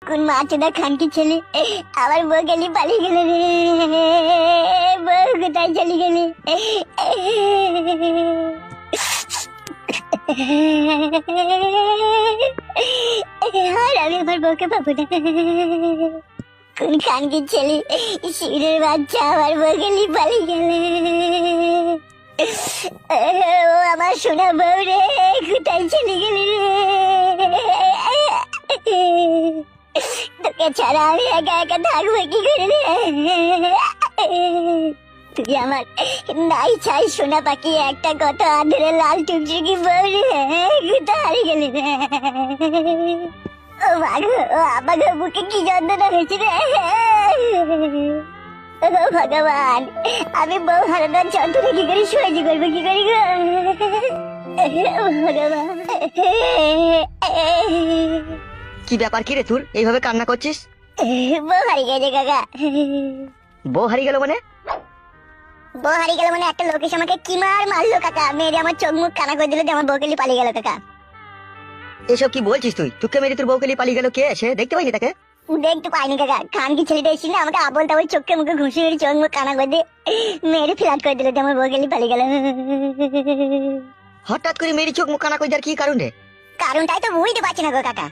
কোন মাছটা খানকি ছেলে আমার বউ গেলি পালিয়ে গেল রে। বউ কোথায় চলে গেলি? আর আমি আমার বউকে পাবো না। কোন খানকি ছেলে শিবিরের বাচ্চা আমার বউ গেলি পালিয়ে গেলে। ও আমার সোনা বউ রে, কোথায় চলে গেলি রে? তোকে ছাড়া আমি একা একা থাকবো কি করে রে? তুই আমার নাই চাই সোনা পাখি একটা কত আদরে লাল টুকটুকি বউ রে, কোথায় হারিয়ে গেলি রে? ও মাগো, ও আমাকে বুকে কি যন্ত্রণা হয়েছে রে? ও ভগবান, আমি বউ হারানোর যন্ত্রণা কি করে সহ্য করবো কি করি গো? ভগবান, কি ব্যাপার, কি রে তোর এইভাবে কান্না করছিস? বউ হারিয়ে গেছে কাকা। বউ হারিয়ে গেল মানে? বউ হারিয়ে গেল মানে একটা লোক এসে আমাকে কি মারলো কাকা, মেরে আমার চোখ মুখ কানা করে দিল যে আমার বউকে নিয়ে পালিয়ে গেল কাকা। এসব কি বলছিস তুই? তোকে মেরে তোর বউকে নিয়ে পালিয়ে গেল কে? সে দেখতে পাইনি তাকে? দেখতে পাইনি কাকা, খানকি ছেলেটা এসেছিল আমাকে আবল তাবল চোখে মুখে ঘুষি মেরে চোখ মুখ কানা করে দিয়ে মেরে ফ্ল্যাট করে দিল যে আমার বউকে নিয়ে পালিয়ে গেল। হঠাৎ করে মেরি চোখ মুখ কানা করে দেওয়ার কি কারণ রে? কারণটাই তো বুঝতে পারছি না গো কাকা।